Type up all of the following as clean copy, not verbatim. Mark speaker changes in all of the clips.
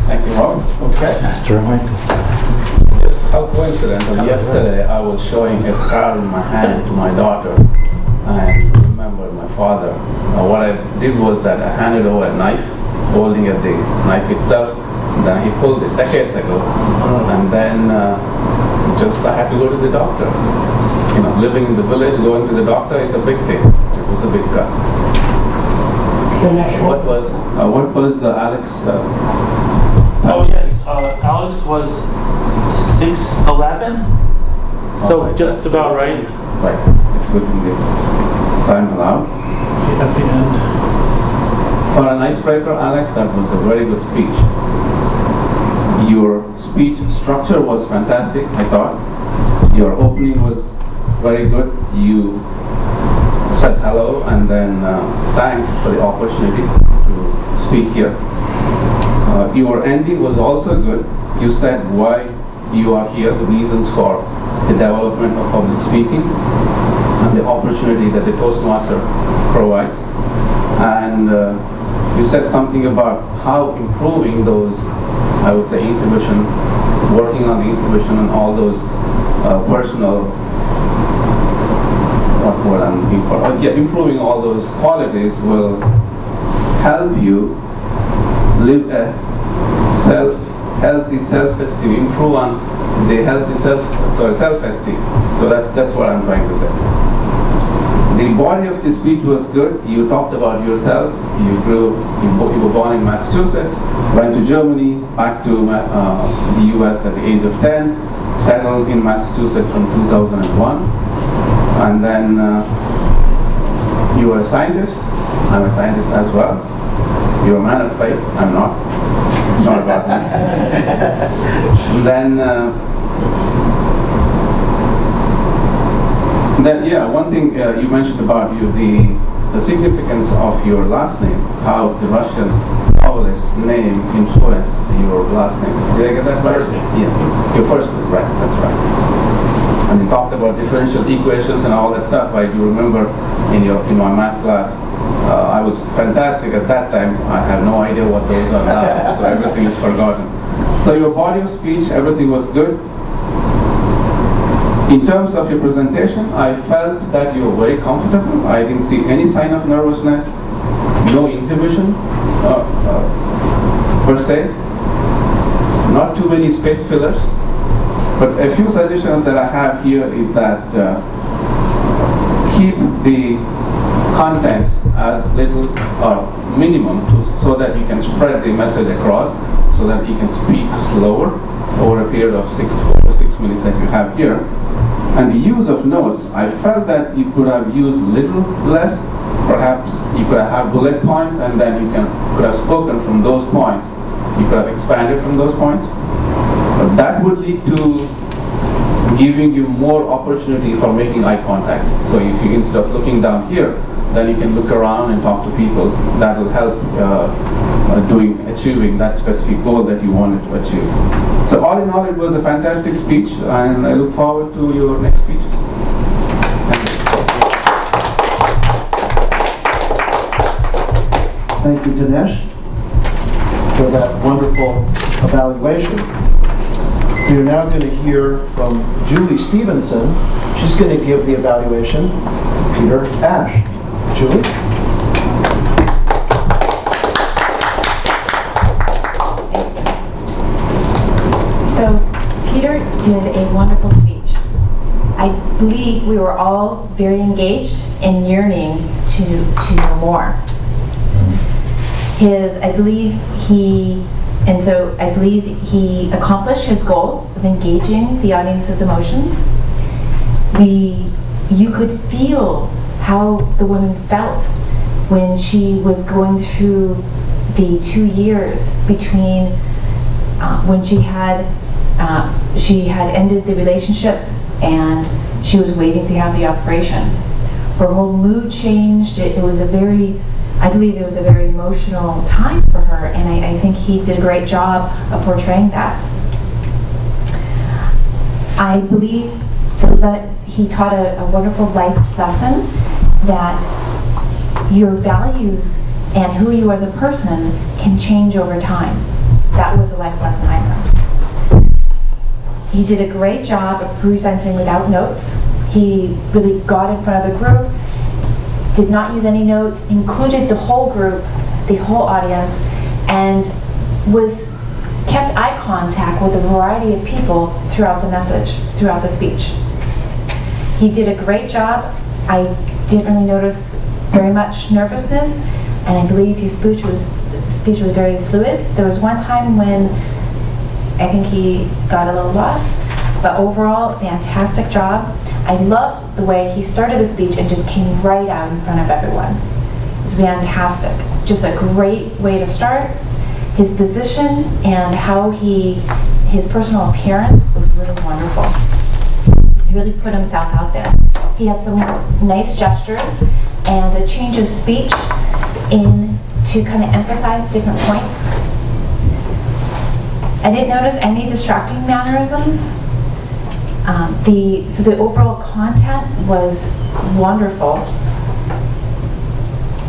Speaker 1: Thank you, Rob.
Speaker 2: Okay.
Speaker 3: Master reminds us.
Speaker 1: Just how coincidental. Yesterday, I was showing a scar in my hand to my daughter, and remembered my father. What I did was that I handed over a knife, holding at the knife itself. Then he pulled it decades ago, and then I had to go to the doctor. You know, living in the village, going to the doctor is a big thing. It was a big cut. What was Alex?
Speaker 2: Oh yes, Alex was 6'11", so
Speaker 1: right,
Speaker 2: just about right.
Speaker 1: Right, it's within the time allowed.
Speaker 2: At the end.
Speaker 1: For an icebreaker, Alex, that was a very good speech. Your speech structure was fantastic, I thought. Your opening was very good. You said hello and then thanked for the opportunity to speak here. Your ending was also good. You said why you are here, the reasons for the development of public speaking and the opportunity that the Toastmaster provides. And you said something about how improving those, I would say, inhibition, working on the inhibition and all those personal, what word I'm looking for? Improving all those qualities will help you live a healthy self-esteem, improve on the healthy self-esteem. So that's what I'm trying to say. The body of the speech was good. You talked about yourself. You were born in Massachusetts, went to Germany, back to the US at the age of 10, settled in Massachusetts from 2001, and then you were a scientist. I'm a scientist as well. You're a man of faith. I'm not. It's not about that. And then one thing you mentioned about the significance of your last name, how the Russian novelist's name influenced your last name. Did I get that right? Yeah, your first name, right, that's right. And you talked about differential equations and all that stuff. I do remember in my math class, I was fantastic at that time. I have no idea what those are now, so everything is forgotten. So your body of speech, everything was good. In terms of your presentation, I felt that you were very comfortable. I didn't see any sign of nervousness, no inhibition per se, not too many space fillers. But a few suggestions that I have here is that keep the contents as little or minimum so that you can spread the message across, so that you can speak slower over a period of 4 to 6 minutes that you have here. And the use of notes, I felt that you could have used little less. Perhaps you could have bullet points, and then you could have spoken from those points. You could have expanded from those points. But that would lead to giving you more opportunity for making eye contact. So if you, instead of looking down here, then you can look around and talk to people. That will help achieving that specific goal that you wanted to achieve. So all in all, it was a fantastic speech, and I look forward to your next speeches.
Speaker 4: Thank you, Dinesh, for that wonderful evaluation. We're now going to hear from Julie Stevenson. She's going to give the evaluation to Peter Ash. Julie?
Speaker 5: So Peter did a wonderful speech. I believe we were all very engaged and yearning to know more. I believe he accomplished his goal of engaging the audience's emotions. You could feel how the woman felt when she was going through the 2 years between when she had ended the relationships and she was waiting to have the operation. Her whole mood changed. I believe it was a very emotional time for her, and I think he did a great job of portraying that. I believe that he taught a wonderful life lesson, that your values and who you are as a person can change over time. That was the life lesson I learned. He did a great job of presenting without notes. He really got in front of the group, did not use any notes, included the whole group, the whole audience, and kept eye contact with a variety of people throughout the message, throughout the speech. He did a great job. I didn't really notice very much nervousness, and I believe his speech was very fluid. There was one time when I think he got a little lost, but overall, fantastic job. I loved the way he started the speech and just came right out in front of everyone. It was fantastic. Just a great way to start. His position and how his personal appearance was really wonderful. He really put himself out there. He had some nice gestures and a change of speech to kind of emphasize different points. I didn't notice any distracting mannerisms. So the overall content was wonderful.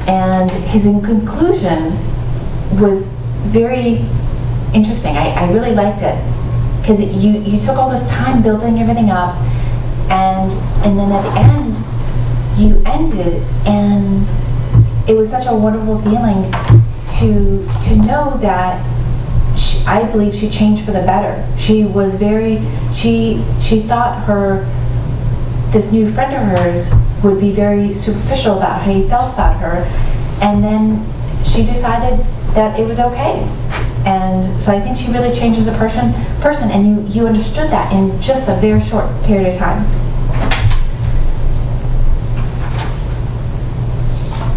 Speaker 5: And his conclusion was very interesting. I really liked it. Because you took all this time building everything up, and then at the end, you ended, and it was such a wonderful feeling to know that I believe she changed for the better. She thought this new friend of hers would be very superficial about how he felt about her, and then she decided that it was okay. And so I think she really changed as a person, and you understood that in just a very short period of time.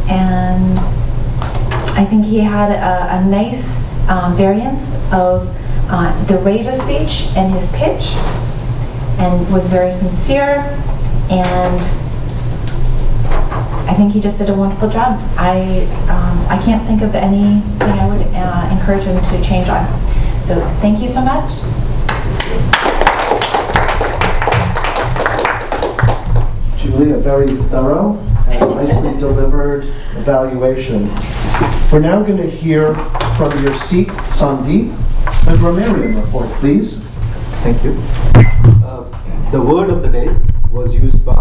Speaker 5: And I think he had a nice variance of the rate of speech and his pitch, and was very sincere, and I think he just did a wonderful job. I can't think of anything I would encourage him to change on. So thank you so much.
Speaker 4: Julie, a very thorough and nicely delivered evaluation. We're now going to hear from your seat, Sandeep. The grammarian report, please.
Speaker 3: Thank you. The word of the day was used by